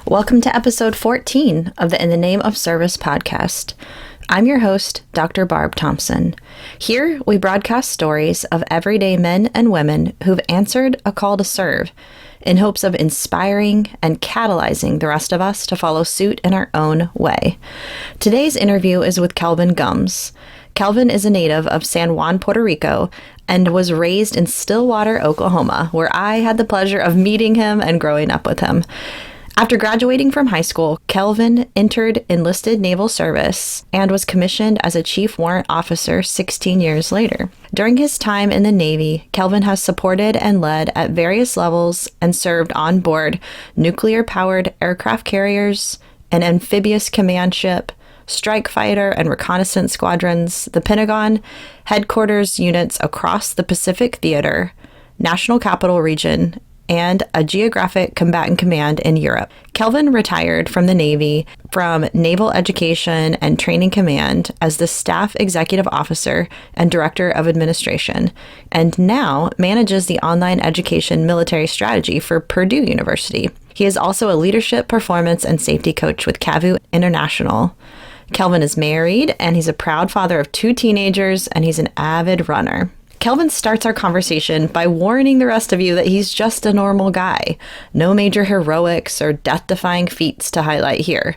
Welcome to episode 14 of the In the Name of Service podcast. I'm your host, Dr. Barb Thompson. Here, we broadcast stories of everyday men and women who've answered a call to serve in hopes of inspiring and catalyzing the rest of us to follow suit in our own way. Today's interview is with Kelvin Gumbs. Kelvin is a native of San Juan, Puerto Rico, and was raised in Stillwater, Oklahoma, where I had the pleasure of meeting him and growing up with him. After graduating from high school, Kelvin entered enlisted naval service and was commissioned as a chief warrant officer 16 years later. During his time in the Navy, Kelvin has supported and led at various levels and served on board nuclear-powered aircraft carriers, an amphibious command ship, strike fighter and reconnaissance squadrons, the Pentagon, headquarters units across the Pacific Theater, National Capital Region, and a geographic combatant command in Europe. Kelvin retired from the Navy from Naval Education and Training Command as the Staff Executive Officer and Director of Administration, and now manages the online education military strategy for Purdue University. He is also a leadership, performance, and safety coach with CAVU International. Kelvin is married, and he's a proud father of 2 teenagers, and he's an avid runner. Kelvin starts our conversation by warning the rest of you that he's just a normal guy. No major heroics or death-defying feats to highlight here.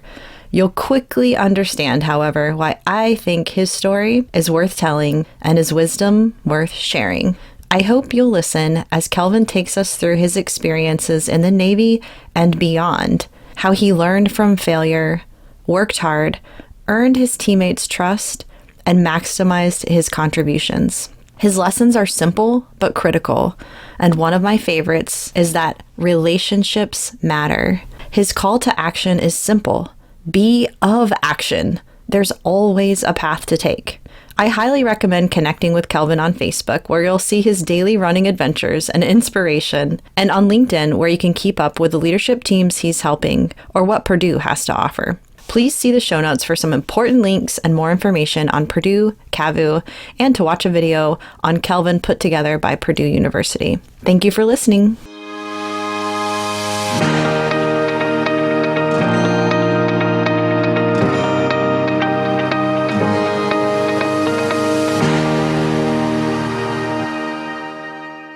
You'll quickly understand, however, why I think his story is worth telling and his wisdom worth sharing. I hope you'll listen as Kelvin takes us through his experiences in the Navy and beyond, how he learned from failure, worked hard, earned his teammates' trust, and maximized his contributions. His lessons are simple but critical, and one of my favorites is that relationships matter. His call to action is simple. Be of action. There's always a path to take. I highly recommend connecting with Kelvin on Facebook, where you'll see his daily running adventures and inspiration, and on LinkedIn, where you can keep up with the leadership teams he's helping or what Purdue has to offer. Please see the show notes for some important links and more information on Purdue, CAVU, and to watch a video on Kelvin put together by Purdue University. Thank you for listening.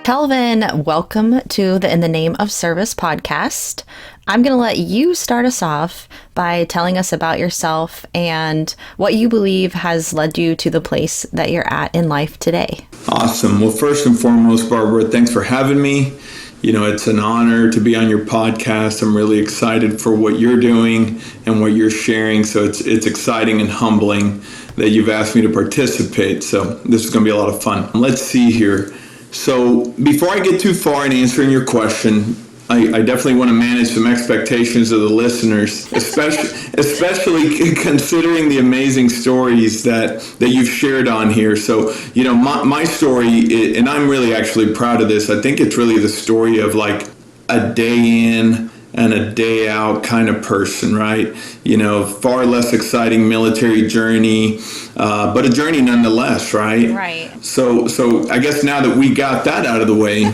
Kelvin, welcome to the In the Name of Service podcast. I'm going to let you start us off by telling us about yourself and what you believe has led you to the place that you're at in life today. Awesome. Well, first and foremost, Barbara, thanks for having me. You know, it's an honor to be on your podcast. I'm really excited for what you're doing and what you're sharing. So it's exciting and humbling that you've asked me to participate. So this is going to be a lot of fun. Let's see here. So before I get too far in answering your question, I definitely want to manage some expectations of the listeners, especially considering the amazing stories that you've shared on here. So, you know, my story, and I'm really actually proud of this. I think it's really the story of like a day in and a day out kind of person, right? You know, far less exciting military journey, but a journey nonetheless, right? Right. So I guess now that we got that out of the way,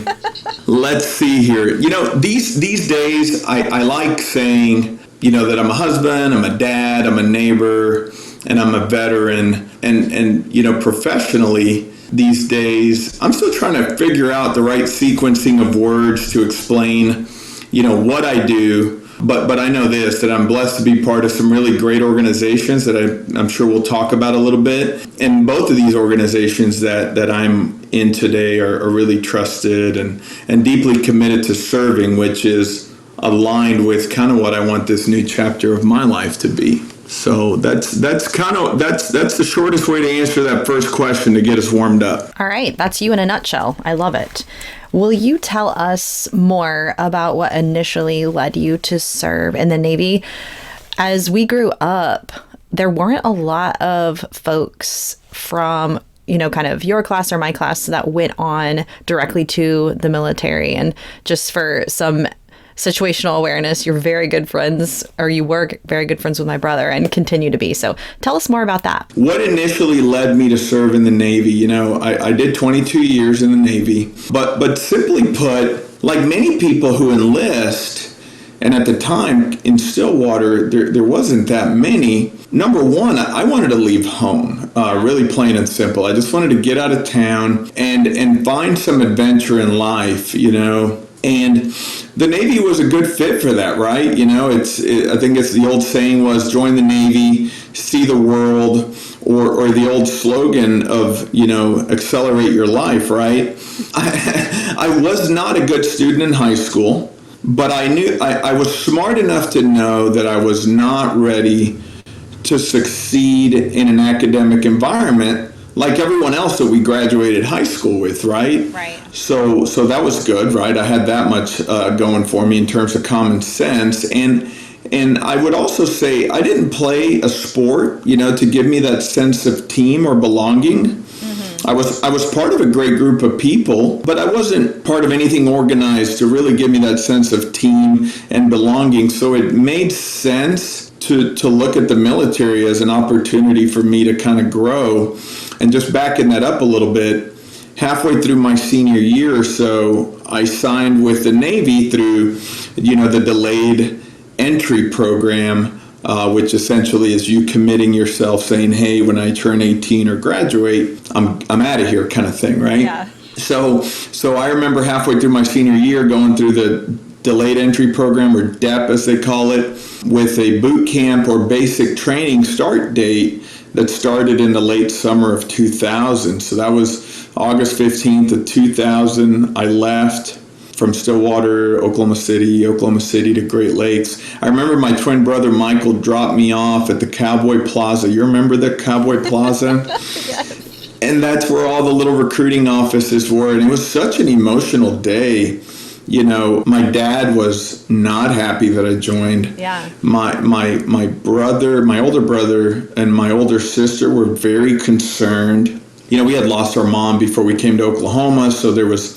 let's see here. You know, these days, I like saying, you know, that I'm a husband, I'm a dad, I'm a neighbor, and I'm a veteran. And you know, professionally, these days, I'm still trying to figure out the right sequencing of words to explain, you know, what I do. But I know this, that I'm blessed to be part of some really great organizations that I'm sure we'll talk about a little bit. And both of these organizations that I'm in today are really trusted and deeply committed to serving, which is aligned with kind of what I want this new chapter of my life to be. So that's the shortest way to answer that first question to get us warmed up. All right, that's you in a nutshell. I love it. Will you tell us more about what initially led you to serve in the Navy? As we grew up, there weren't a lot of folks from, you know, kind of your class or my class that went on directly to the military. And just for some situational awareness, you're very good friends, or you were very good friends with my brother and continue to be. So tell us more about that. What initially led me to serve in the Navy? You know, I did 22 years in the Navy, but simply put, like many people who enlist And at the time in Stillwater, there wasn't that many. Number one, I wanted to leave home, really plain and simple. I just wanted to get out of town and find some adventure in life, And the Navy was a good fit for that, right? I think it's the old saying was, join the Navy, see the world, or the old slogan of, accelerate your life, right? I was not a good student in high school, but I knew I was smart enough to know that I was not ready to succeed in an academic environment like everyone else that we graduated high school with, right? Right. So that was good, right? I had that much going for me in terms of common sense. And I would also say I didn't play a sport, to give me that sense of team or belonging. Mm-hmm. I was part of a great group of people, but I wasn't part of anything organized to really give me that sense of team and belonging. So it made sense to look at the military as an opportunity for me to kind of grow. And just backing that up a little bit, halfway through my senior year or so, I signed with the Navy through, the delayed entry program, which essentially is you committing yourself saying, hey, when I turn 18 or graduate, I'm out of here kind of thing, right? Yeah. So I remember halfway through my senior year going through the delayed entry program, or DEP as they call it, with a boot camp or basic training start date that started in the late summer of 2000. So that was August 15th of 2000. I left from Stillwater, Oklahoma City to Great Lakes. I remember my twin brother Michael dropped me off at the Cowboy Plaza. You remember the Cowboy Plaza? Yes. And that's where all the little recruiting offices were. And it was such an emotional day. My dad was not happy that I joined. Yeah. My brother, my older brother, and my older sister were very concerned. We had lost our mom before we came to Oklahoma, so there was,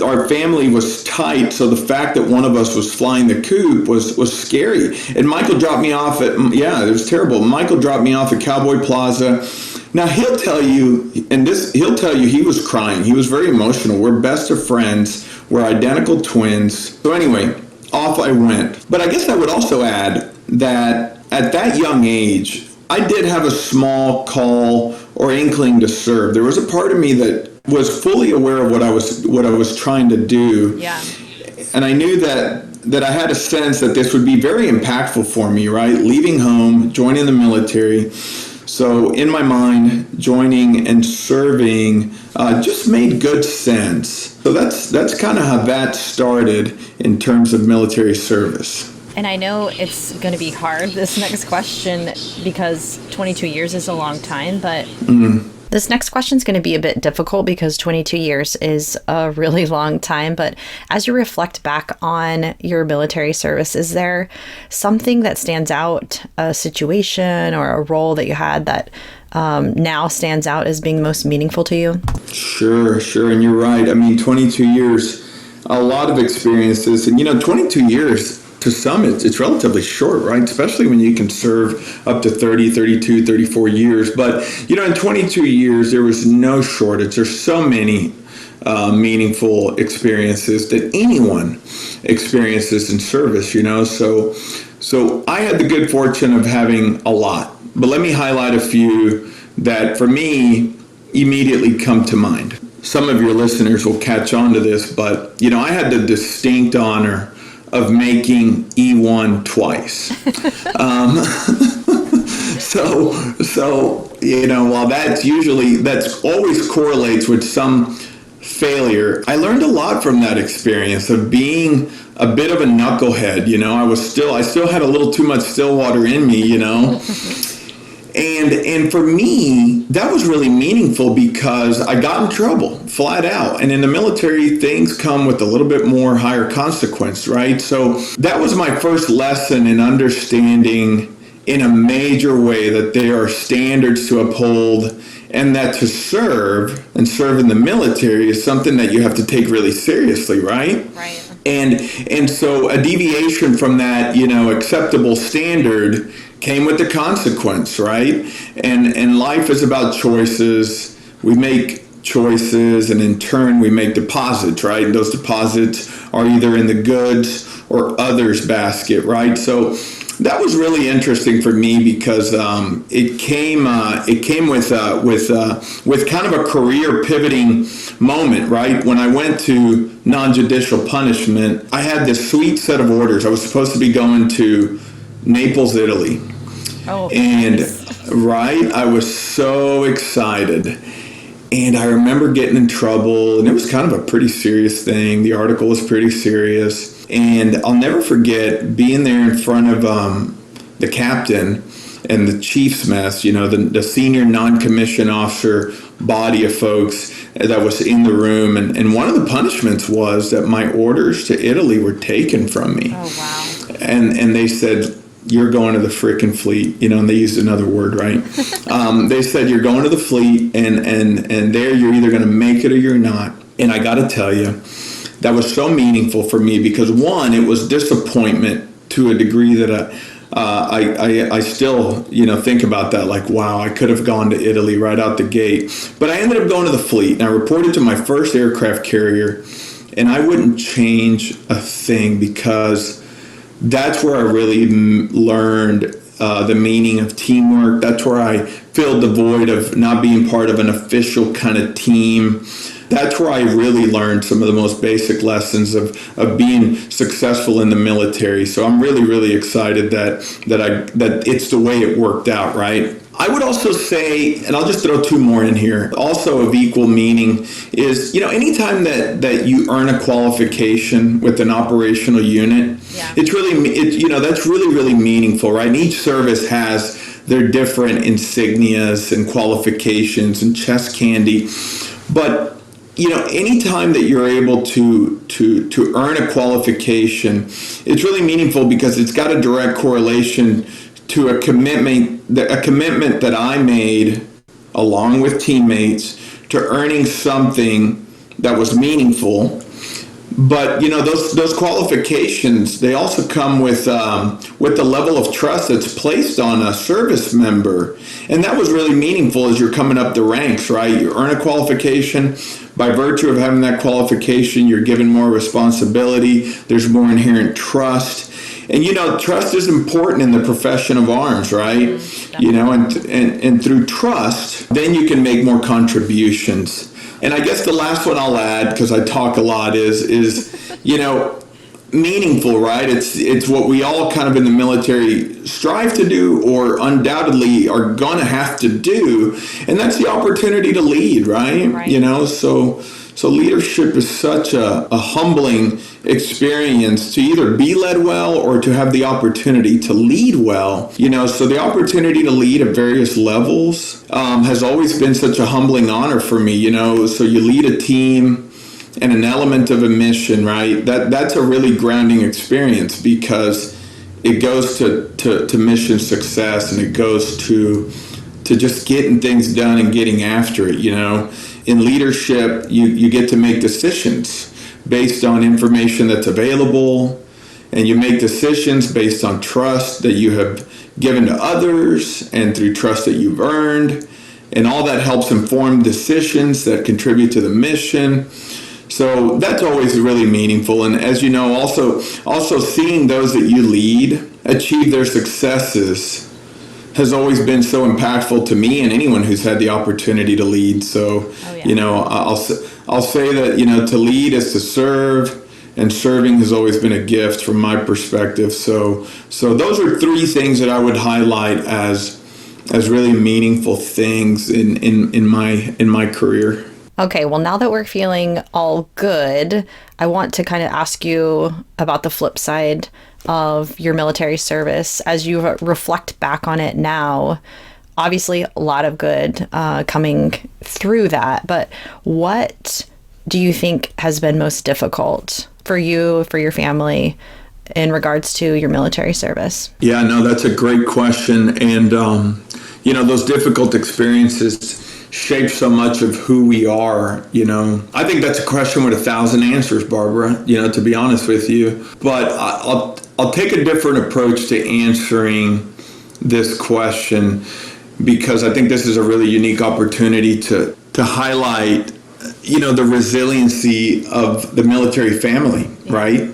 our family was tight, so the fact that one of us was flying the coop was scary. And Michael dropped me off it was terrible. Michael dropped me off at Cowboy Plaza. Now, he'll tell you he was crying. He was very emotional. We're best of friends. We're identical twins. So anyway, off I went. But I guess I would also add that at that young age, I did have a small call or inkling to serve. There was a part of me that was fully aware of what I was trying to do. Yeah. And I knew that I had a sense that this would be very impactful for me, right? Leaving home, joining the military. So in my mind, joining and serving just made good sense. So that's kind of how that started in terms of military service. And I know it's going to be hard, this next question, because 22 years is a long time, but this next question is going to be a bit difficult because 22 years is a really long time. But as you reflect back on your military service, is there something that stands out, a situation or a role that you had that now stands out as being most meaningful to you? Sure. And you're right. 22 years, a lot of experiences. And, 22 years, to some, it's relatively short, right? Especially when you can serve up to 30, 32, 34 years. But, in 22 years, there was no shortage. There's so many meaningful experiences that anyone experiences in service, So I had the good fortune of having a lot. But let me highlight a few that, for me, immediately come to mind. Some of your listeners will catch on to this, but, I had the distinct honor of making E1 twice. While that's always correlates with some failure, I learned a lot from that experience of being a bit of a knucklehead. I still had a little too much Stillwater in me, And for me, that was really meaningful because I got in trouble, flat out. And in the military, things come with a little bit more higher consequence, right? So that was my first lesson in understanding in a major way that there are standards to uphold and that to serve and serve in the military is something that you have to take really seriously, right? Right. And so a deviation from that, acceptable standard came with the consequence, right? And life is about choices. We make choices, and in turn, we make deposits, right? And those deposits are either in the goods or others basket, right? So that was really interesting for me because it came with kind of a career pivoting moment, right? When I went to non-judicial punishment, I had this sweet set of orders. I was supposed to be going to Naples, Italy. Oh, and nice. Right, I was so excited. And I remember getting in trouble, and it was kind of a pretty serious thing. The article was pretty serious. And I'll never forget being there in front of the captain and the chief's mess, the senior non-commissioned officer body of folks that was in the room. And one of the punishments was that my orders to Italy were taken from me. Oh, wow. And they said, you're going to the frickin' fleet, and they used another word, right? They said, you're going to the fleet, and there you're either going to make it or you're not. And I got to tell you, that was so meaningful for me because, one, it was disappointment to a degree that I still, think about that, like, wow, I could have gone to Italy right out the gate. But I ended up going to the fleet, and I reported to my first aircraft carrier, and I wouldn't change a thing because that's where I really learned the meaning of teamwork. That's where I filled the void of not being part of an official kind of team. That's where I really learned some of the most basic lessons of being successful in the military. So I'm really, really excited that it's the way it worked out, right? I would also say, and I'll just throw two more in here, also of equal meaning is, anytime that you earn a qualification with an operational unit, it's really, that's really, really meaningful, right? And each service has their different insignias and qualifications and chest candy. But, anytime that you're able to earn a qualification, it's really meaningful because it's got a direct correlation to a commitment that I made along with teammates to earning something that was meaningful. But those qualifications, they also come with the level of trust that's placed on a service member, and that was really meaningful as you're coming up the ranks, right? You earn a qualification. By virtue of having that qualification, you're given more responsibility. There's more inherent trust. And trust is important in the profession of arms, right? And through trust, then you can make more contributions. And I guess the last one I'll add, because I talk a lot, is meaningful, right? It's what we all kind of in the military strive to do, or undoubtedly are gonna have to do, and that's the opportunity to lead, right? So leadership is such a humbling experience to either be led well or to have the opportunity to lead well. So the opportunity to lead at various levels has always been such a humbling honor for me. So you lead a team and an element of a mission, right? That's a really grounding experience because it goes to mission success, and it goes to just getting things done and getting after it. In leadership, you get to make decisions based on information that's available, and you make decisions based on trust that you have given to others and through trust that you've earned, and all that helps inform decisions that contribute to the mission. So that's always really meaningful. And as you know, also seeing those that you lead achieve their successes has always been so impactful to me and anyone who's had the opportunity to lead. So, I'll say that, to lead is to serve, and serving has always been a gift from my perspective. So those are three things that I would highlight as really meaningful things in my career. Okay, well, now that we're feeling all good, I want to kind of ask you about the flip side of your military service. As you reflect back on it now, obviously a lot of good coming through that, but what do you think has been most difficult for you, for your family, in regards to your military service? Yeah, no, that's a great question. And, those difficult experiences shape so much of who we are. I think that's a question with 1,000 answers, Barbara, to be honest with you. But I'll take a different approach to answering this question, because I think this is a really unique opportunity to highlight, the resiliency of the military family, right?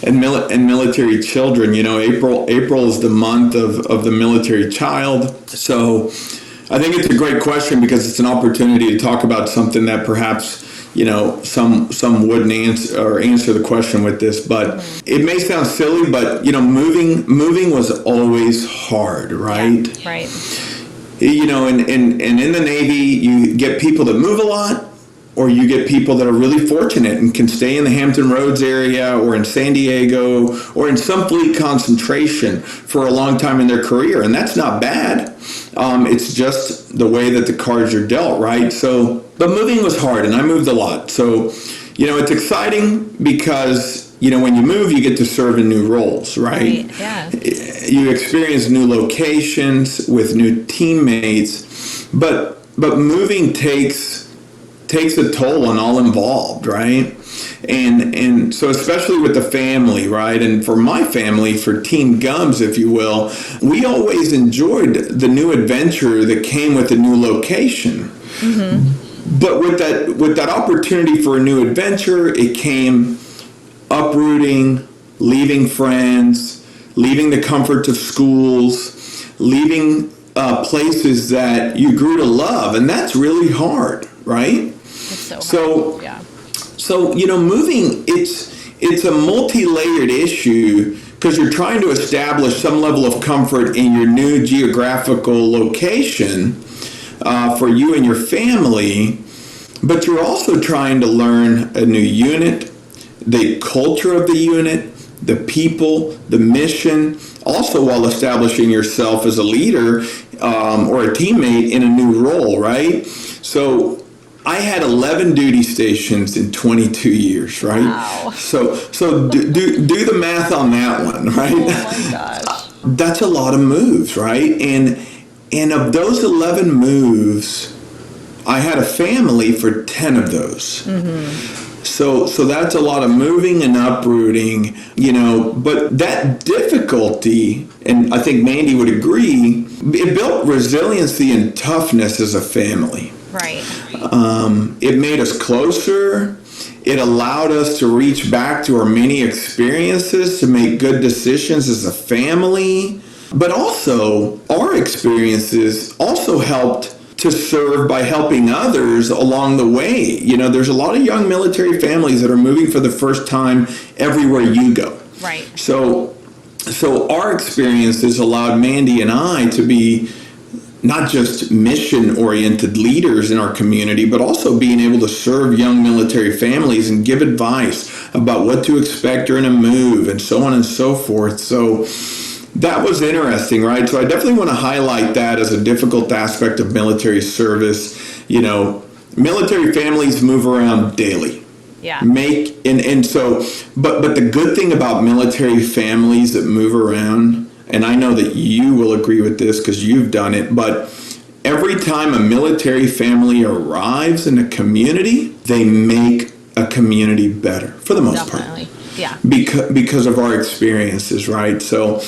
and military children. April is the month of the military child. So I think it's a great question because it's an opportunity to talk about something that perhaps some wouldn't answer the question with this, but it may sound silly, but moving was always hard, right? Yeah, right. And in the Navy, you get people that move a lot, or you get people that are really fortunate and can stay in the Hampton Roads area or in San Diego or in some fleet concentration for a long time in their career. And that's not bad. It's just the way that the cards are dealt, right? But moving was hard, and I moved a lot. So, it's exciting because, when you move, you get to serve in new roles, right? Yeah. You experience new locations with new teammates, but moving takes a toll on all involved, right? And so especially with the family, right? And for my family, for Team Gumbs, if you will, we always enjoyed the new adventure that came with a new location. Mm-hmm. But with that opportunity for a new adventure, it came uprooting, leaving friends, leaving the comforts of schools, leaving places that you grew to love, and that's really hard, right? It's so hard. So moving, it's a multi-layered issue because you're trying to establish some level of comfort in your new geographical location for you and your family, but you're also trying to learn a new unit, the culture of the unit, the people, the mission, also while establishing yourself as a leader or a teammate in a new role, right? So I had 11 duty stations in 22 years, right? Wow. So do the math on that one, right? Oh my gosh. That's a lot of moves, right? And of those 11 moves, I had a family for 10 of those. Mm-hmm. So that's a lot of moving and uprooting, but that difficulty, and I think Mandy would agree, it built resiliency and toughness as a family. Right. It made us closer. It allowed us to reach back to our many experiences to make good decisions as a family. But also, our experiences also helped to serve by helping others along the way. There's a lot of young military families that are moving for the first time everywhere you go. Right. So our experiences allowed Mandy and I to be not just mission-oriented leaders in our community, but also being able to serve young military families and give advice about what to expect during a move and so on and so forth. So that was interesting, right? So I definitely want to highlight that as a difficult aspect of military service. Military families move around daily. Yeah. But the good thing about military families that move around, and I know that you will agree with this because you've done it, but every time a military family arrives in a community, they make a community better for the most part. Yeah. Because of our experiences, right? So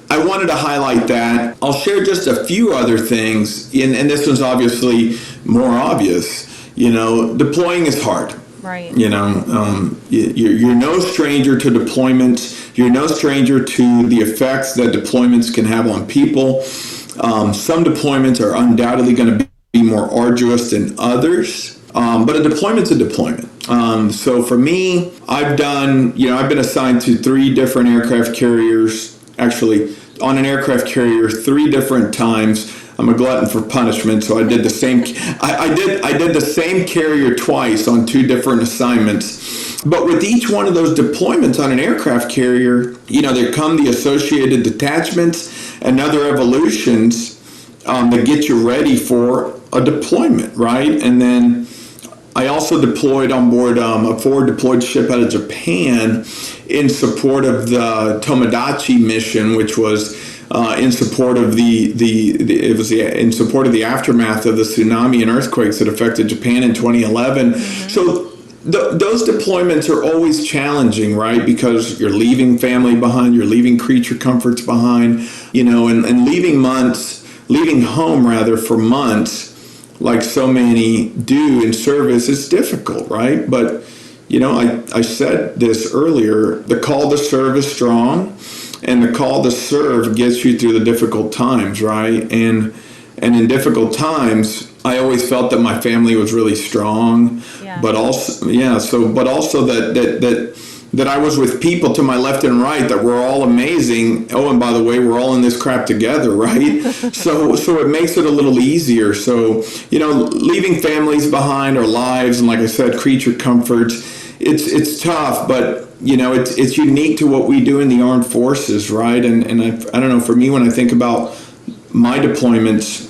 I wanted to highlight that. I'll share just a few other things, and this one's obviously more obvious. Deploying is hard. Right. You're no stranger to deployments. You're no stranger to the effects that deployments can have on people. Some deployments are undoubtedly going to be more arduous than others. But a deployment's a deployment. So for me, I've been assigned to 3 different aircraft carriers, actually on an aircraft carrier 3 different times. I'm a glutton for punishment, so I did the same. I did the same carrier twice on 2 different assignments. But with each one of those deployments on an aircraft carrier, there come the associated detachments and other evolutions that get you ready for a deployment, right? And then I also deployed on board a forward deployed ship out of Japan in support of the Tomodachi mission, which was in support of in support of the aftermath of the tsunami and earthquakes that affected Japan in 2011. Mm-hmm. So those deployments are always challenging, right? Because you're leaving family behind, you're leaving creature comforts behind, and leaving home rather for months, like so many do in service, is difficult, right? But I said this earlier, the call to serve is strong, and the call to serve gets you through the difficult times, right? And in difficult times, I always felt that my family was really strong, but also that I was with people to my left and right that were all amazing. Oh, and by the way, we're all in this crap together, right? so it makes it a little easier. So, leaving families behind, our lives, and like I said, creature comforts, it's tough, but it's unique to what we do in the armed forces, right? And I don't know, for me, when I think about my deployments,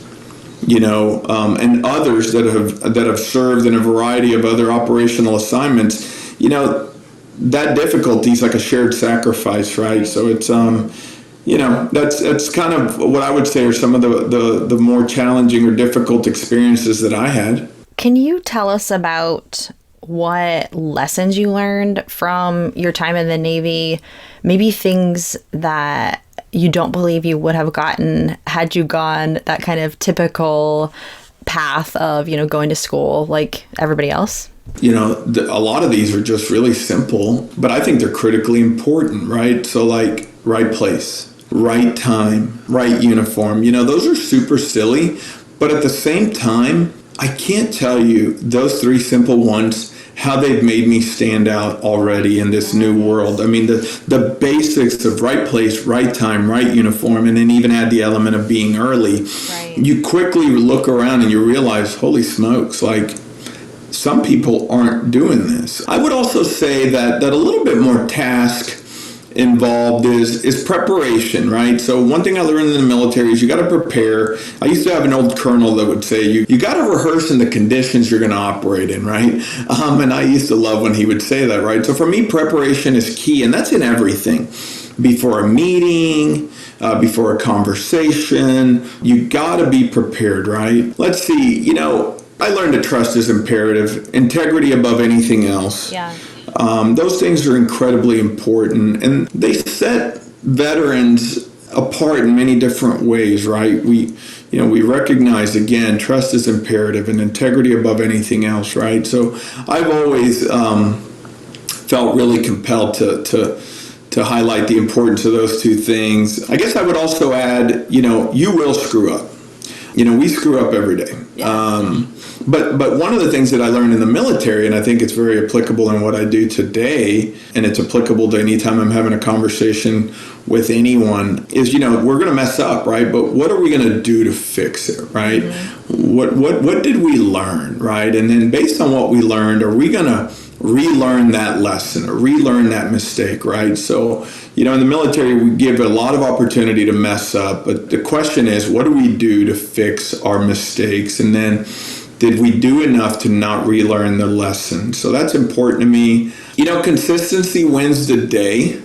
and others that have served in a variety of other operational assignments, that difficulty is like a shared sacrifice, right? So it's that's kind of what I would say are some of the more challenging or difficult experiences that I had. Can you tell us about what lessons you learned from your time in the Navy? Maybe things that you don't believe you would have gotten had you gone that kind of typical path of, going to school like everybody else? A lot of these are just really simple, but I think they're critically important, right? So like right place, right time, right uniform, those are super silly, but at the same time, I can't tell you those three simple ones, how they've made me stand out already in this new world. I mean, the basics of right place, right time, right uniform, and then even add the element of being early. Right. You quickly look around and you realize, holy smokes, like some people aren't doing this. I would also say that a little bit more task involved is preparation, right? So one thing I learned in the military is you got to prepare. I used to have an old colonel that would say you got to rehearse in the conditions you're going to operate in, right? And I used to love when he would say that, right? So for me, preparation is key, and that's in everything. Before a meeting, before a conversation, you got to be prepared, right? Let's see, I learned that trust is imperative, integrity above anything else. Yeah. Those things are incredibly important, and they set veterans apart in many different ways, right? We recognize, again, trust is imperative and integrity above anything else, right? So I've always felt really compelled to highlight the importance of those two things. I guess I would also add, you will screw up. We screw up every day. Yeah. But one of the things that I learned in the military, and I think it's very applicable in what I do today, and it's applicable to any time I'm having a conversation with anyone, is, we're going to mess up, right? But what are we going to do to fix it, right? Mm-hmm. What did we learn, right? And then based on what we learned, are we going to relearn that lesson or relearn that mistake, right? So, in the military, we give a lot of opportunity to mess up, but the question is, what do we do to fix our mistakes? And then, did we do enough to not relearn the lesson? So that's important to me. Consistency wins the day.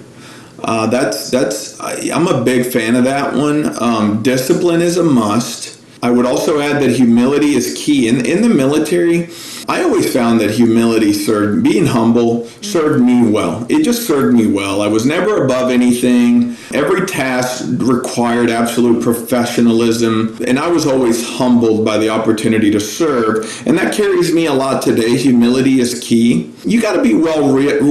I'm a big fan of that one. Discipline is a must. I would also add that humility is key. In the military, I always found that humility being humble served me well. It just served me well. I was never above anything. Every task required absolute professionalism, and I was always humbled by the opportunity to serve. And that carries me a lot today. Humility is key. You got to be well read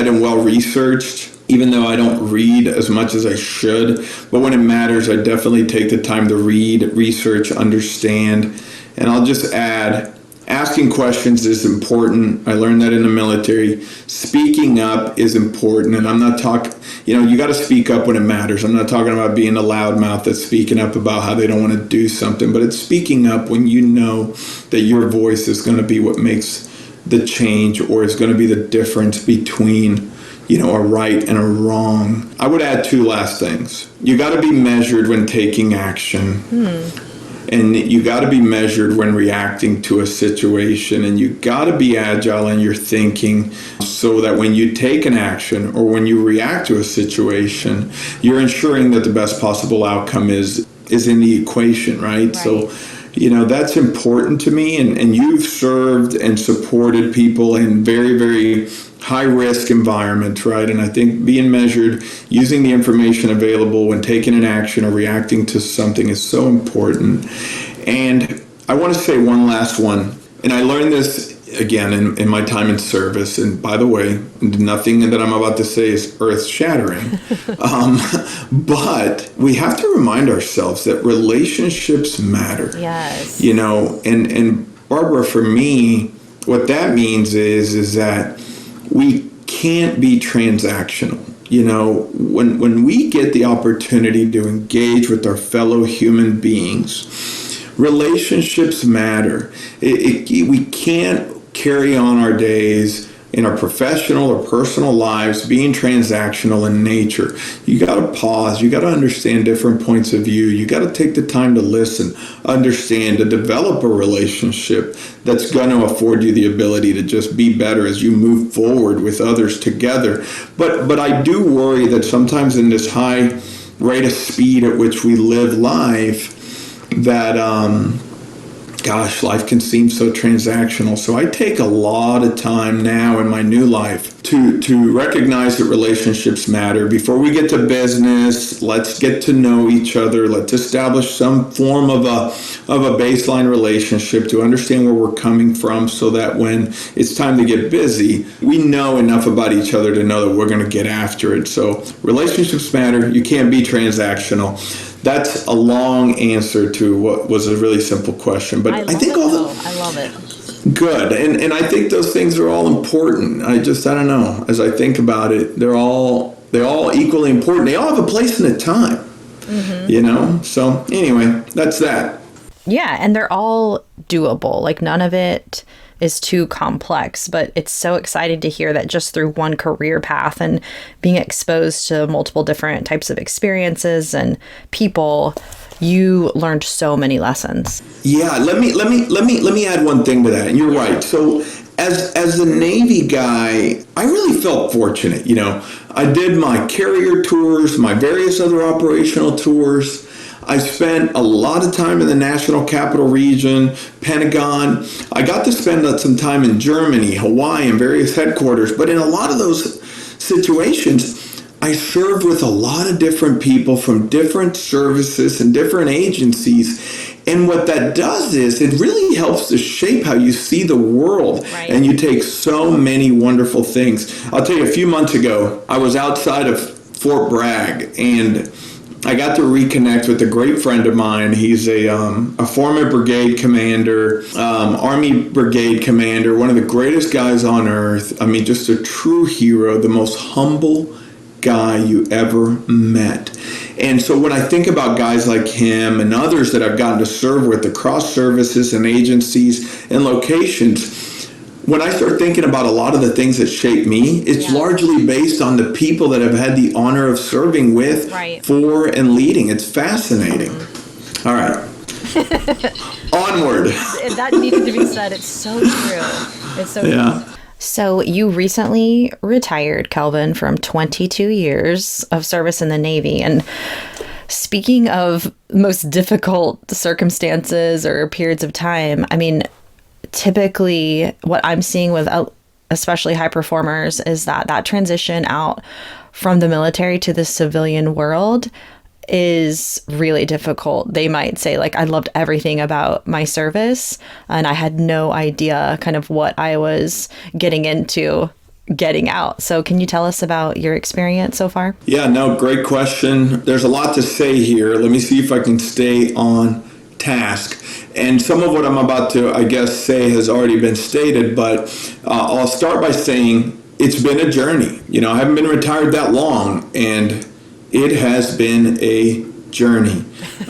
and well researched. Even though I don't read as much as I should, but when it matters, I definitely take the time to read, research, understand. And I'll just add, asking questions is important. I learned that in the military. Speaking up is important, and I'm not talking, you got to speak up when it matters. I'm not talking about being a loudmouth that's speaking up about how they don't want to do something, but it's speaking up when you know that your voice is going to be what makes the change or is going to be the difference between a right and a wrong. I would add two last things. You got to be measured when taking action. And you got to be measured when reacting to a situation. And you got to be agile in your thinking so that when you take an action or when you react to a situation, you're ensuring that the best possible outcome is in the equation, right? So, that's important to me. And you've served and supported people in very, very high-risk environment, right? And I think being measured, using the information available when taking an action or reacting to something is so important. And I want to say one last one. And I learned this again, in my time in service, and by the way, nothing that I'm about to say is earth-shattering, but we have to remind ourselves that relationships matter. Yes. And Barbara, for me, what that means is that we can't be transactional. When we get the opportunity to engage with our fellow human beings, relationships matter. We can't carry on our days in our professional or personal lives being transactional in nature. You got to pause. You got to understand different points of view. You got to take the time to listen, understand, to develop a relationship that's going to afford you the ability to just be better as you move forward with others together. But I do worry that sometimes in this high rate of speed at which we live life, that life can seem so transactional. So I take a lot of time now in my new life to recognize that relationships matter. Before we get to business, let's get to know each other. Let's establish some form of a baseline relationship to understand where we're coming from, so that when it's time to get busy, we know enough about each other to know that we're going to get after it. So relationships matter. You can't be transactional. That's a long answer to what was a really simple question, but I think I love it. Good, and I think those things are all important. I don't know. As I think about it, they're all equally important. They all have a place and a time. Mm-hmm. So anyway, that's that. Yeah, and they're all doable. Like, none of it is too complex, but it's so exciting to hear that just through one career path and being exposed to multiple different types of experiences and people, you learned so many lessons. Yeah, let me add one thing to that. And you're right. So as a Navy guy, I really felt fortunate. I did my carrier tours, my various other operational tours. I spent a lot of time in the National Capital Region, Pentagon. I got to spend some time in Germany, Hawaii, and various headquarters. But in a lot of those situations, I served with a lot of different people from different services and different agencies. And what that does is it really helps to shape how you see the world. Right. And you take so many wonderful things. I'll tell you, a few months ago, I was outside of Fort Bragg, and I got to reconnect with a great friend of mine. He's a former brigade commander, Army brigade commander, one of the greatest guys on earth. I mean, just a true hero, the most humble guy you ever met. And so when I think about guys like him and others that I've gotten to serve with across services and agencies and locations, when I start thinking about a lot of the things that shape me, it's largely based on the people that I've had the honor of serving with, for, and leading. It's fascinating. All right. Onward. That needed to be said. It's so true. It's so true. So you recently retired, Kelvin, from 22 years of service in the Navy. And speaking of most difficult circumstances or periods of time, I mean, typically what I'm seeing with especially high performers is that transition out from the military to the civilian world is really difficult. They might say, like, I loved everything about my service and I had no idea kind of what I was getting into getting out. So can you tell us about your experience so far? Yeah, no, great question. There's a lot to say here. Let me see if I can stay on task. And some of what I'm about to, I guess, say has already been stated, but I'll start by saying it's been a journey. I haven't been retired that long, and it has been a journey.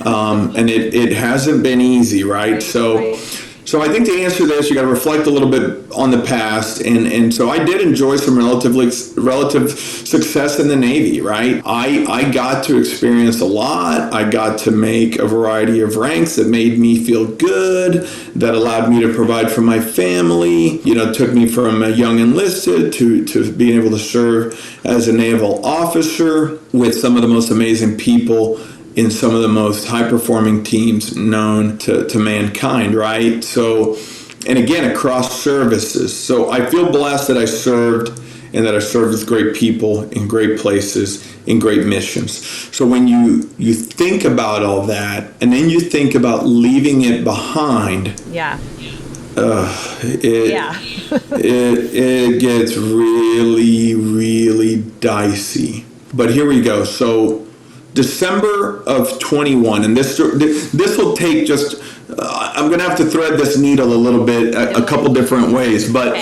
And it hasn't been easy, right? So I think to answer this, you got to reflect a little bit on the past. And so I did enjoy some relative success in the Navy, right? I got to experience a lot. I got to make a variety of ranks that made me feel good, that allowed me to provide for my family, took me from a young enlisted to being able to serve as a naval officer with some of the most amazing people in some of the most high-performing teams known to mankind, right? So, and again, across services. So I feel blessed that I served and that I served with great people in great places, in great missions. So when you think about all that, and then you think about leaving it behind, It gets really, really dicey. But here we go. So December of 21, and this will take just, I'm going to have to thread this needle a little bit, a couple different ways, but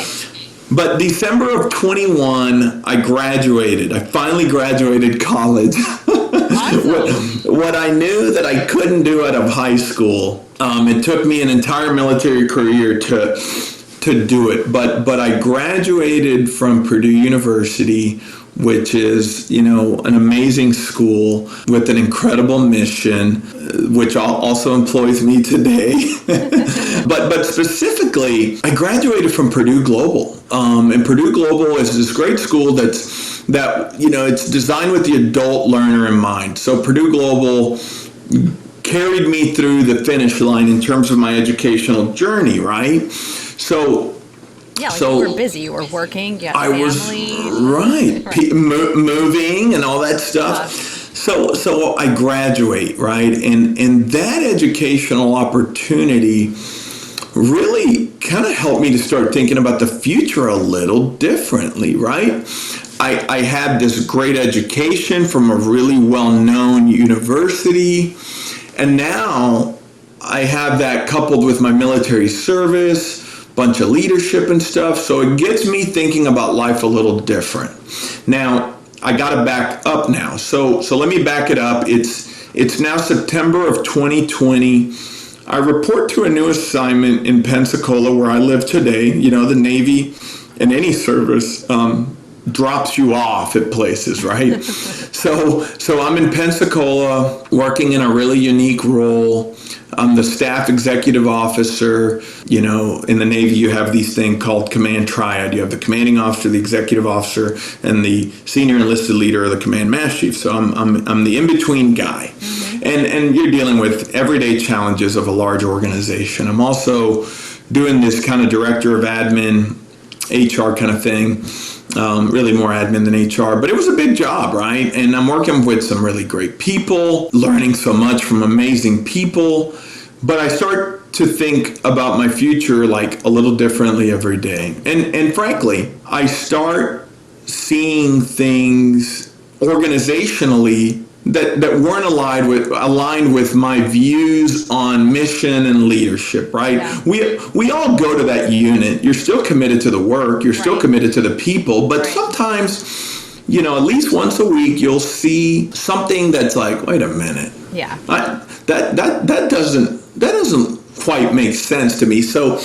December of 21, I graduated. I finally graduated college. Awesome. What I knew that I couldn't do out of high school, it took me an entire military career to do it. But I graduated from Purdue University, which is, an amazing school with an incredible mission, which also employs me today. But specifically, I graduated from Purdue Global. And Purdue Global is this great school that it's designed with the adult learner in mind. So Purdue Global carried me through the finish line in terms of my educational journey, right? So you were busy. You were working. You had family. Right. Moving and all that stuff. So I graduate, right? And that educational opportunity really kind of helped me to start thinking about the future a little differently, right? I had this great education from a really well-known university, and now I have that coupled with my military service, bunch of leadership and stuff, so it gets me thinking about life a little different. Now, I got to back up now. So let me back it up. It's now September of 2020. I report to a new assignment in Pensacola, where I live today. The Navy and any service drops you off at places, right? So I'm in Pensacola working in a really unique role. I'm the staff executive officer. In the Navy, you have these things called command triad. You have the commanding officer, the executive officer, and the senior enlisted leader or the command master chief. So I'm the in-between guy. And you're dealing with everyday challenges of a large organization. I'm also doing this kind of director of admin, HR kind of thing. Really more admin than HR, but it was a big job, right? And I'm working with some really great people, learning so much from amazing people. But I start to think about my future like a little differently every day. And frankly, I start seeing things organizationally that weren't aligned with my views on mission and leadership, right? Yeah. We all go to that unit. You're still committed to the work. You're still committed to the people. But sometimes, at least once a week, you'll see something that's like, wait a minute. Yeah. That doesn't quite make sense to me. So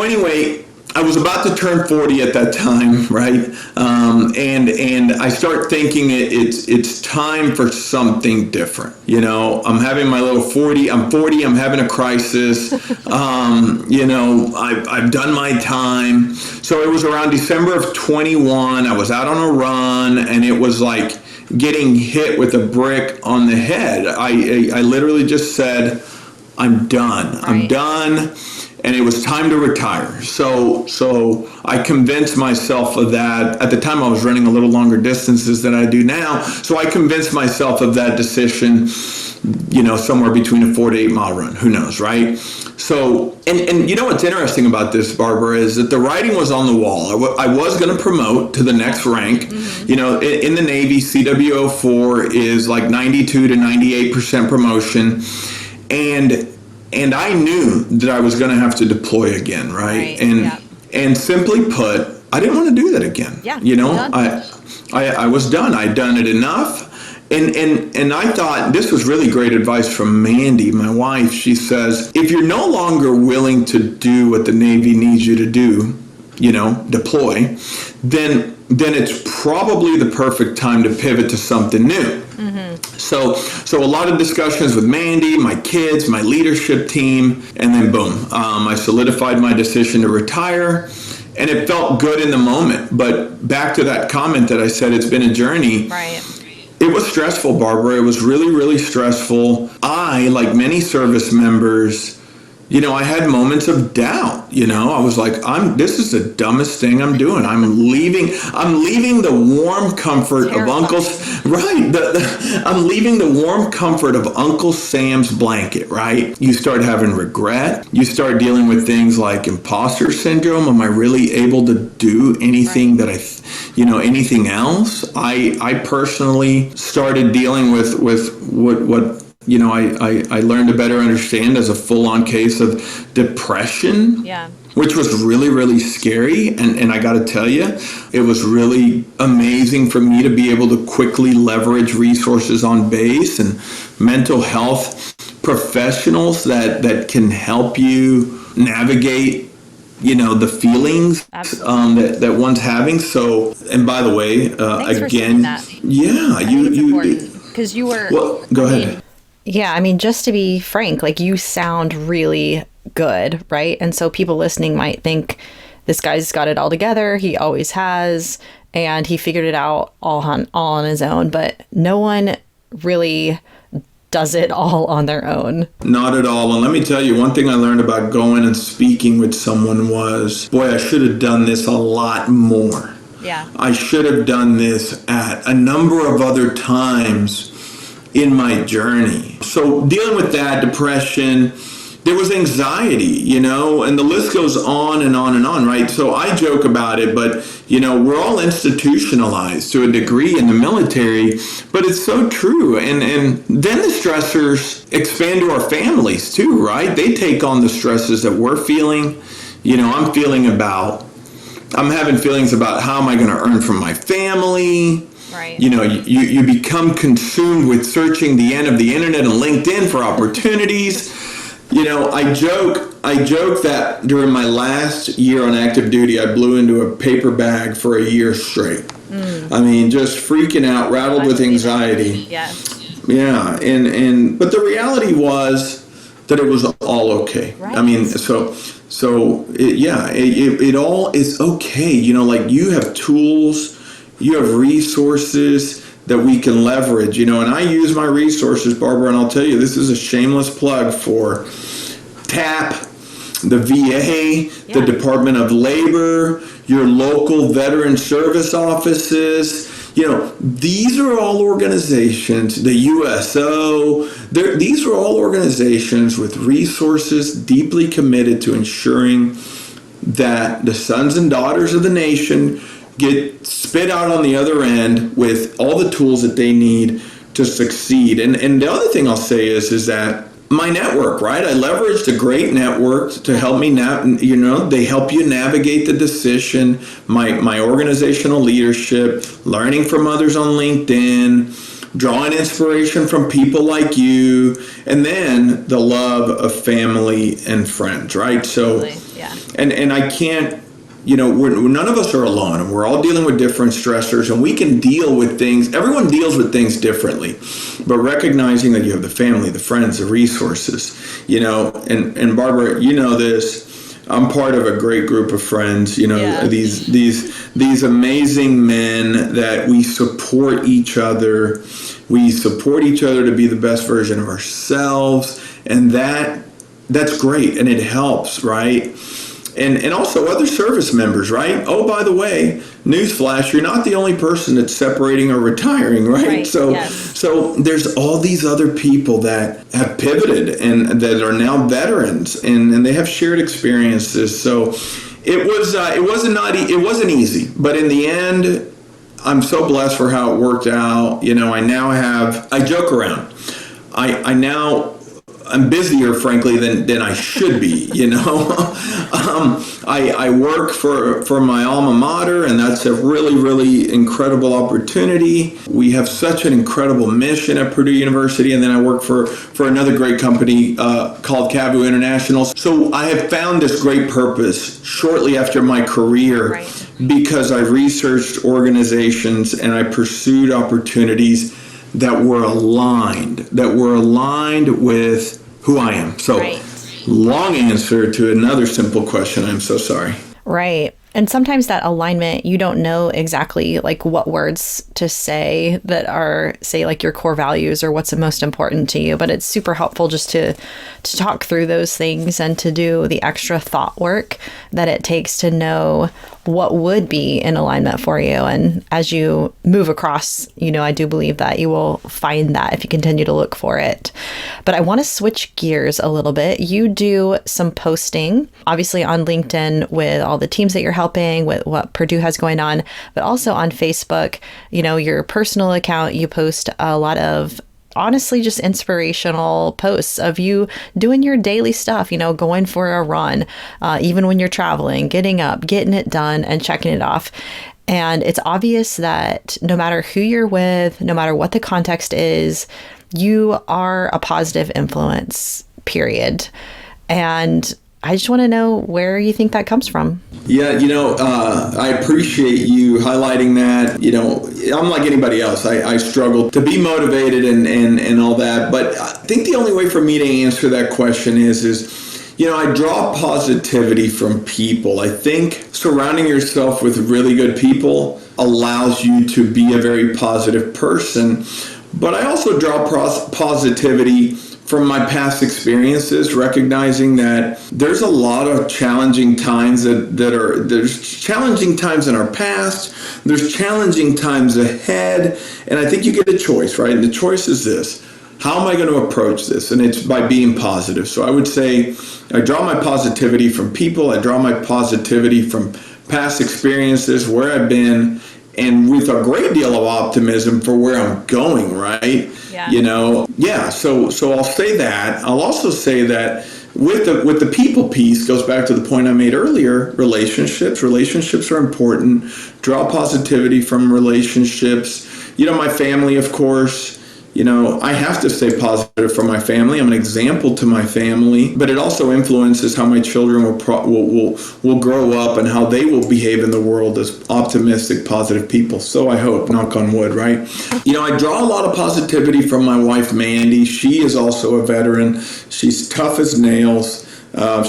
anyway, I was about to turn 40 at that time, right? And I start thinking it's time for something different. I'm having my little 40. I'm 40. I'm having a crisis. I've done my time. So it was around December of 21. I was out on a run, and it was like getting hit with a brick on the head. I literally just said, I'm done. Right. I'm done. And it was time to retire. So I convinced myself of that. At the time, I was running a little longer distances than I do now. So I convinced myself of that decision, somewhere between a 4 to 8 mile run. Who knows, right? So, and what's interesting about this, Barbara, is that the writing was on the wall. I was going to promote to the next rank. Mm-hmm. In the Navy, CWO4 is like 92 to 98% promotion. And I knew that I was going to have to deploy again, right? And simply put, I didn't want to do that again. Yeah, I was done. I'd done it enough. And I thought this was really great advice from Mandy, my wife. She says, if you're no longer willing to do what the Navy needs you to do, deploy, then it's probably the perfect time to pivot to something new. Mm-hmm. So a lot of discussions with Mandy, my kids, my leadership team, and then boom, I solidified my decision to retire, and it felt good in the moment. But back to that comment that I said, it's been a journey. Right. It was stressful, Barbara. It was really, really stressful. I, like many service members, I had moments of doubt. I was like, this is the dumbest thing I'm doing. I'm leaving the warm comfort of I'm leaving the warm comfort of Uncle Sam's blanket, right? You start having regret. You start dealing with things like imposter syndrome. Am I really able to do anything that anything else? I personally started dealing with what I learned to better understand as a full-on case of depression, which was really, really scary. And I got to tell you, it was really amazing for me to be able to quickly leverage resources on base and mental health professionals that can help you navigate the feelings that one's having. So, and by the way, again, because you were. Well, go ahead. Yeah, I mean, just to be frank, like, you sound really good, right? And so people listening might think this guy's got it all together. He always has, and he figured it out all on his own. But no one really does it all on their own. Not at all. And let me tell you, one thing I learned about going and speaking with someone was, boy, I should have done this a lot more. Yeah. I should have done this at a number of other times in my journey. So dealing with that, depression, there was anxiety, and the list goes on and on and on, right? So I joke about it, but, we're all institutionalized to a degree in the military, but it's so true. And then the stressors expand to our families too, right? They take on the stresses that we're feeling. I'm having feelings about how am I going to earn from my family. Right. You become consumed with searching the end of the internet and LinkedIn for opportunities. I joke that during my last year on active duty, I blew into a paper bag for a year straight. I mean, just freaking out, rattled with anxiety. Yes. Yeah, but the reality was that it was all okay. Right. I mean, it all is okay. You have tools. You have resources that we can leverage, and I use my resources, Barbara, and I'll tell you, this is a shameless plug for TAP, the VA, the Department of Labor, your local veteran service offices. These are all organizations, the USO, these are all organizations with resources deeply committed to ensuring that the sons and daughters of the nation get spit out on the other end with all the tools that they need to succeed. And the other thing I'll say is that my network, right? I leveraged a great network to help me they help you navigate the decision, my organizational leadership, learning from others on LinkedIn, drawing inspiration from people like you, and then the love of family and friends, right? So, and I can't, none of us are alone, and we're all dealing with different stressors, and we can deal with things. Everyone deals with things differently, but recognizing that you have the family, the friends, the resources, and Barbara, this. I'm part of a great group of friends, these amazing men that we support each other. We support each other to be the best version of ourselves, and that's great, and it helps, right? And also other service members, right? Oh, by the way, newsflash, you're not the only person that's separating or retiring, right? So there's all these other people that have pivoted and that are now veterans, and they have shared experiences. So it wasn't easy, but in the end, I'm so blessed for how it worked out. I joke around. I'm busier, frankly, than I should be, I work for my alma mater, and that's a really, really incredible opportunity. We have such an incredible mission at Purdue University, and then I work for another great company called Cavu International. So I have found this great purpose shortly after my career because I researched organizations and I pursued opportunities that were aligned with who I am. So long answer to another simple question. I'm so sorry. Right. And sometimes that alignment, you don't know exactly like what words to say that are, say, like your core values or what's the most important to you. But it's super helpful just to talk through those things and to do the extra thought work that it takes to know what would be in alignment for you. And as you move across, I do believe that you will find that if you continue to look for it. But I want to switch gears a little bit. You do some posting, obviously on LinkedIn with all the teams that you're helping, with what Purdue has going on, but also on Facebook, your personal account, you post a lot of honestly just inspirational posts of you doing your daily stuff, going for a run, even when you're traveling, getting up, getting it done and checking it off. And it's obvious that no matter who you're with, no matter what the context is, you are a positive influence, period. And I just want to know where you think that comes from. Yeah, I appreciate you highlighting that. I'm like anybody else. I struggle to be motivated and all that. But I think the only way for me to answer that question is I draw positivity from people. I think surrounding yourself with really good people allows you to be a very positive person. But I also draw positivity from my past experiences, recognizing that there's a lot of challenging times there's challenging times in our past, there's challenging times ahead, and I think you get a choice, right? And the choice is this: how am I going to approach this? And it's by being positive. So I would say I draw my positivity from people, I draw my positivity from past experiences, where I've been, and with a great deal of optimism for where I'm going, right? Yeah. So I'll say that. I'll also say that with the people piece, goes back to the point I made earlier, relationships are important. Draw positivity from relationships. My family, of course. I have to stay positive for my family. I'm an example to my family, but it also influences how my children will grow up and how they will behave in the world as optimistic, positive people. So I hope, knock on wood, right? I draw a lot of positivity from my wife, Mandy. She is also a veteran. She's tough as nails.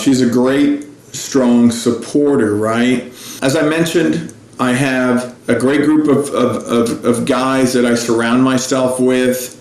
She's a great, strong supporter, right? As I mentioned, I have a great group of guys that I surround myself with,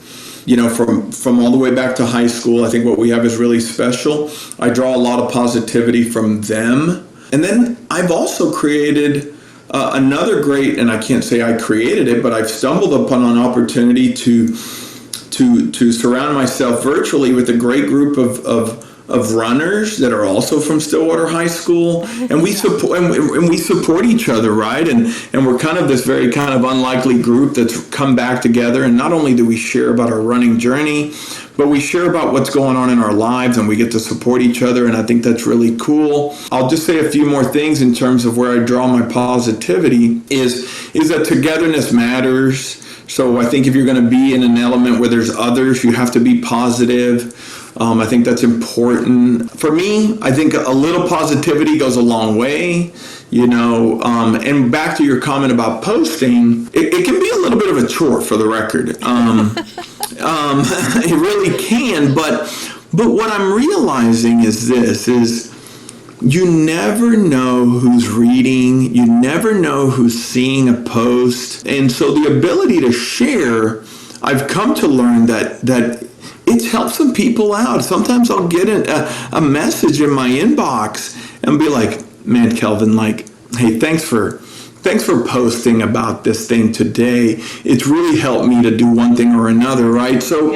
from all the way back to high school. I think what we have is really special. I draw a lot of positivity from them. And then I've also created another great, and I can't say I created it, but I've stumbled upon an opportunity to surround myself virtually with a great group of runners that are also from Stillwater High School, and we support each other, right? And we're kind of this very kind of unlikely group that's come back together, and not only do we share about our running journey, but we share about what's going on in our lives, and we get to support each other, and I think that's really cool. I'll just say a few more things in terms of where I draw my positivity is that togetherness matters. So I think if you're going to be in an element where there's others, you have to be positive. I think that's important. For me, I think a little positivity goes a long way, and back to your comment about posting, it can be a little bit of a chore, for the record. It really can, but what I'm realizing is you never know who's reading, you never know who's seeing a post, and so the ability to share, I've come to learn that it's helped some people out. Sometimes I'll get a message in my inbox and be like, man, Kelvin, hey, thanks for posting about this thing today. It's really helped me to do one thing or another, right? So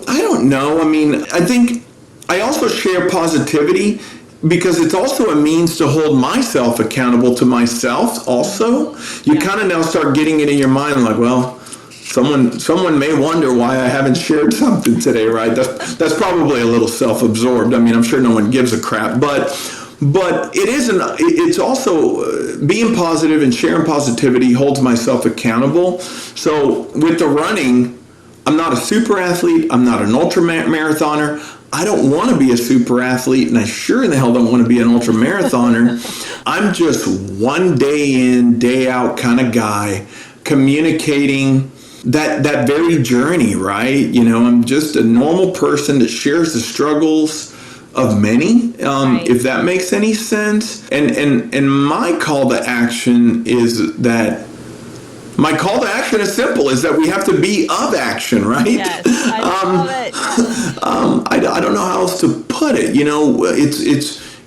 I don't know. I think I also share positivity because it's also a means to hold myself accountable to myself also. You kind of now start getting it in your mind like, well, someone may wonder why I haven't shared something today, right? That's probably a little self-absorbed. I'm sure no one gives a crap, but it's also being positive and sharing positivity holds myself accountable. So with the running, I'm not a super athlete. I'm not an ultra marathoner. I don't want to be a super athlete, and I sure in the hell don't want to be an ultra marathoner. I'm just one day in, day out kind of guy communicating that very journey, right? I'm just a normal person that shares the struggles of many, Right. if that makes any sense. And my call to action is that my call to action is simple, is that we have to be of action, right? Yes, I love it. I don't know how else to put it.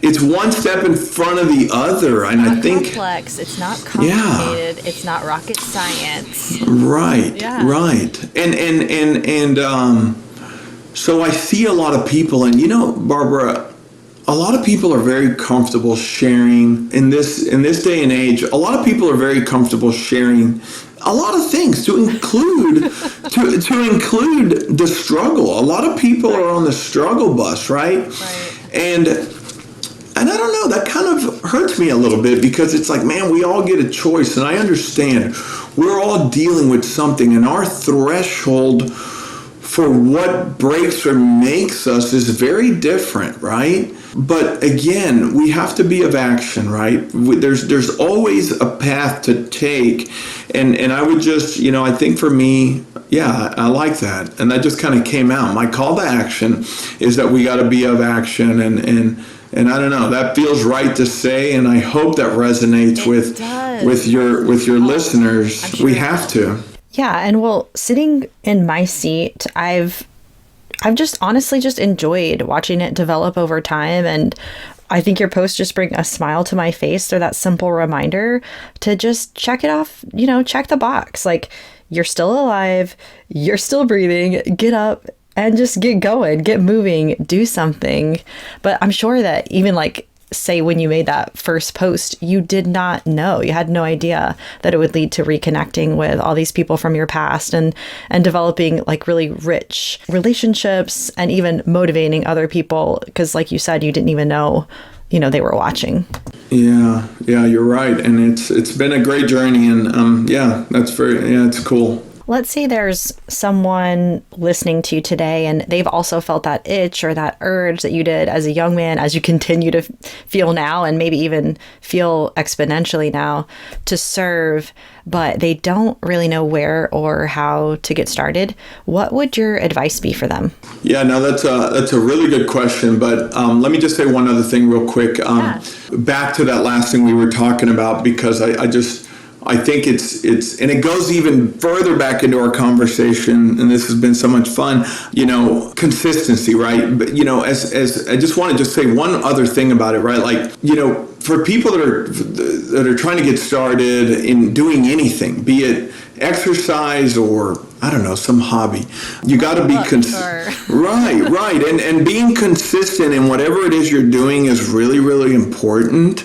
It's one step in front of the other, and I think Complex. It's not complicated. It's not rocket science. right, Yeah. right, and so I see a lot of people, and Barbara, a lot of people are very comfortable sharing in this day and age. A lot of people are very comfortable sharing a lot of things, to include to include the struggle. A lot of people are on the struggle bus, right? And I don't know, that kind of hurts me a little bit, because it's like, man, we all get a choice, and I understand we're all dealing with something, and our threshold for what breaks or makes us is very different, right? But again, we have to be of action, right? There's always a path to take, and I would just, I think for me, yeah, I like that, and that just kind of came out. My call to action is that we got to be of action, and I don't know, that feels right to say, and I hope that resonates with your listeners. Sure we have to. Yeah, and well, sitting in my seat, I've just honestly just enjoyed watching it develop over time, and I think your posts just bring a smile to my face. They're that simple reminder to just check it off, check the box. Like, you're still alive, you're still breathing, get up and just get going, get moving, do something. But I'm sure that even say when you made that first post, you did not know, you had no idea that it would lead to reconnecting with all these people from your past and developing really rich relationships and even motivating other people. Because like you said, you didn't even know, they were watching. Yeah, you're right. And it's been a great journey, and it's cool. Let's say there's someone listening to you today and they've also felt that itch or that urge that you did as a young man, as you continue to feel now, and maybe even feel exponentially now, to serve, but they don't really know where or how to get started. What would your advice be for them? Yeah, no, that's a really good question. But let me just say one other thing real quick. Back to that last thing we were talking about, because I think it's and it goes even further back into our conversation, and this has been so much fun, consistency, right? But, as I just want to just say one other thing about it, right? For people that are trying to get started in doing anything, be it exercise or, I don't know, some hobby, you got to be right. And being consistent in whatever it is you're doing is really, really important.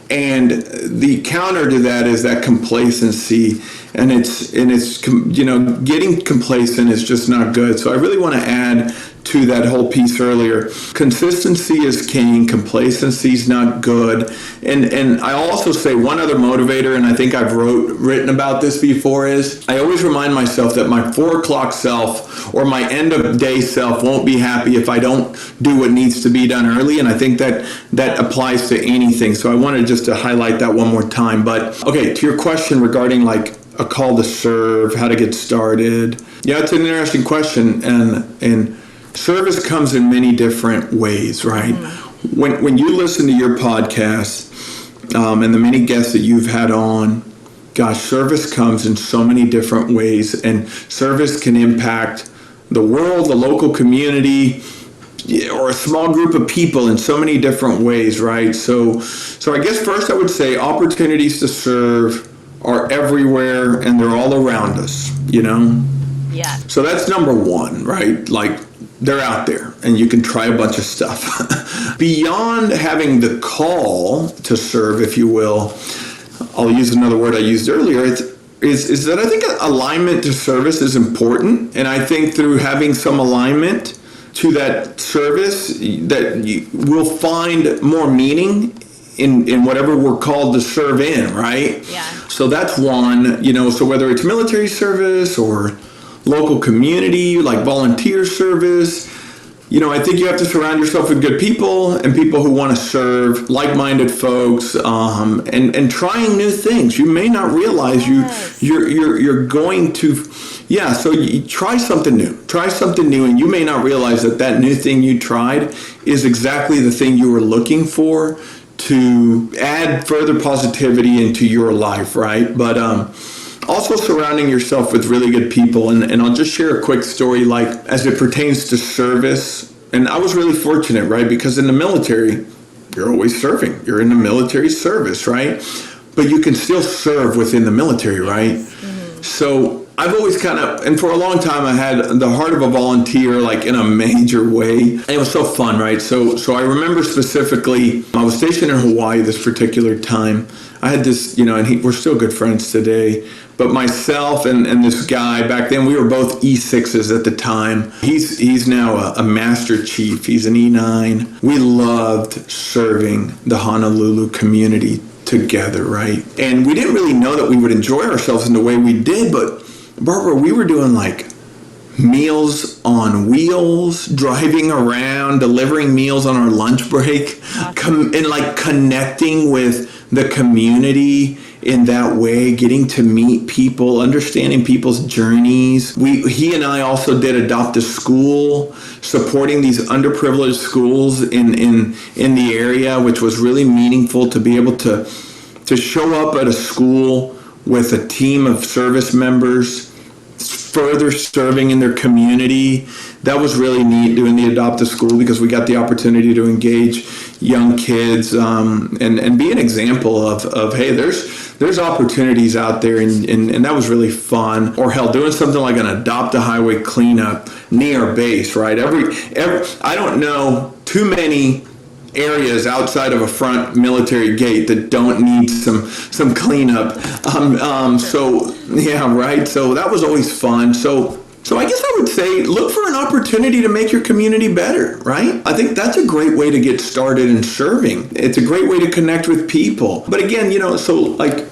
And the counter to that is that complacency, and it's getting complacent is just not good. So I really want to add to that whole piece earlier. Consistency is king. Complacency is not good. And I also say one other motivator, and I think I've written about this before, is I always remind myself that my 4 o'clock self or my end of day self won't be happy if I don't do what needs to be done early. And I think that applies to anything. So I wanted just to highlight that one more time. But okay, to your question regarding a call to serve, how to get started. Yeah, it's an interesting question. And service comes in many different ways, right? Mm-hmm. When you listen to your podcast and the many guests that you've had on, gosh, service comes in so many different ways, and service can impact the world, the local community, or a small group of people in so many different ways, right? So I guess first I would say opportunities to serve are everywhere, and they're all around us, Yeah. So that's number one, right? They're out there, and you can try a bunch of stuff. Beyond having the call to serve, if you will, I'll use another word I used earlier, is that I think alignment to service is important. And I think through having some alignment to that service, that you will find more meaning in whatever we're called to serve in, right? Yeah. So that's one, so whether it's military service or local community, like volunteer service, I think you have to surround yourself with good people and people who want to serve, like-minded folks, and trying new things. You may not realize you're going to, Yeah, so you try something new. Try something new, and you may not realize that new thing you tried is exactly the thing you were looking for to add further positivity into your life, right? But also surrounding yourself with really good people. And I'll just share a quick story, like as it pertains to service. And I was really fortunate, right? Because in the military, you're always serving. You're in the military service, right? But you can still serve within the military, right? Mm-hmm. So I've always kind of, and for a long time, I had the heart of a volunteer, like in a major way. And it was so fun, right? So I remember specifically, I was stationed in Hawaii this particular time. I had this, and we're still good friends today. But myself and this guy, back then, we were both E6s at the time. He's now a Master Chief. He's an E9. We loved serving the Honolulu community together, right? And we didn't really know that we would enjoy ourselves in the way we did, but Barbara, we were doing like meals on wheels, driving around, delivering meals on our lunch break, and like connecting with the community in that way, getting to meet people, understanding people's journeys. He and I also did Adopt a School, supporting these underprivileged schools in the area, which was really meaningful to be able to show up at a school with a team of service members, further serving in their community. That was really neat, doing the Adopt a School, because we got the opportunity to engage young kids and be an example of hey, there's opportunities out there, and that was really fun. Or hell, doing something like an Adopt a Highway cleanup near base, right? Every I don't know too many areas outside of a front military gate that don't need some cleanup. So yeah, right. So that was always fun. So I guess I would say look for an opportunity to make your community better, right? I think that's a great way to get started in serving. It's a great way to connect with people. But again, so like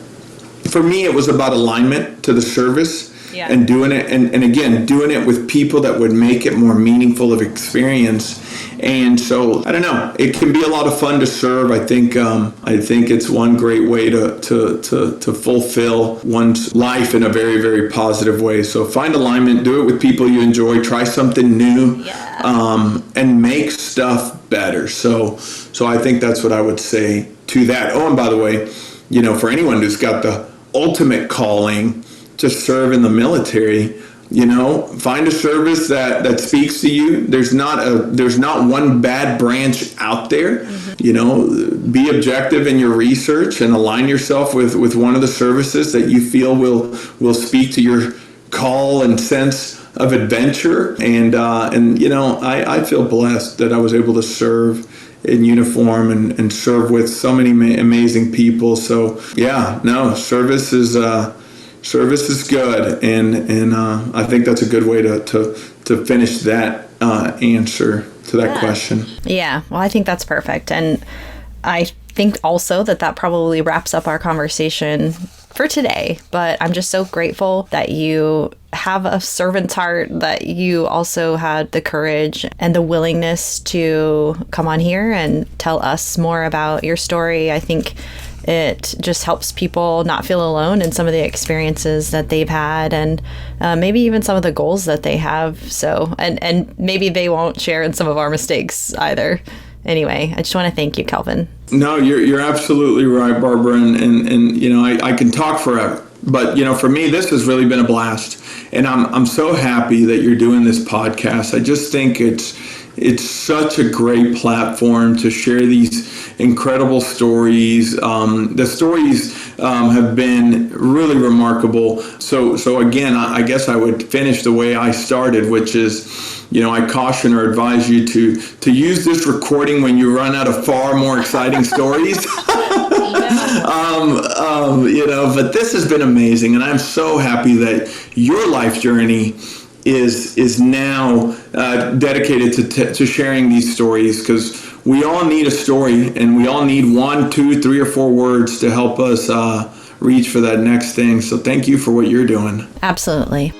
for me, it was about alignment to the service. Yeah. And doing it, and again, doing it with people that would make it more meaningful of experience. And so, I don't know, it can be a lot of fun to serve. I think it's one great way to fulfill one's life in a very, very positive way. So find alignment, do it with people you enjoy, try something new, and make stuff better. So I think that's what I would say to that. Oh, and by the way, for anyone who's got the ultimate calling to serve in the military, find a service that speaks to you. There's not one bad branch out there. Mm-hmm. Be objective in your research and align yourself with one of the services that you feel will speak to your call and sense of adventure. And I feel blessed that I was able to serve in uniform and serve with so many amazing people. So yeah, no, service is good, and I think that's a good way to finish that answer to that question. Yeah, well, I think that's perfect, and I think also that probably wraps up our conversation for today. But I'm just so grateful that you have a servant's heart, that you also had the courage and the willingness to come on here and tell us more about your story. I think it just helps people not feel alone in some of the experiences that they've had, and maybe even some of the goals that they have. So, and maybe they won't share in some of our mistakes either. Anyway, I just want to thank you, Kelvin. No, you're absolutely right, Barbara. And I can talk forever. But, for me, this has really been a blast. And I'm so happy that you're doing this podcast. I just think it's such a great platform to share these incredible stories. The stories have been really remarkable. So again, I guess I would finish the way I started, which is, I caution or advise you to use this recording when you run out of far more exciting stories. But this has been amazing, and I'm so happy that your life journey is now dedicated to sharing these stories, because we all need a story, and we all need 1, 2, 3, or 4 words to help us reach for that next thing. So thank you for what you're doing. Absolutely.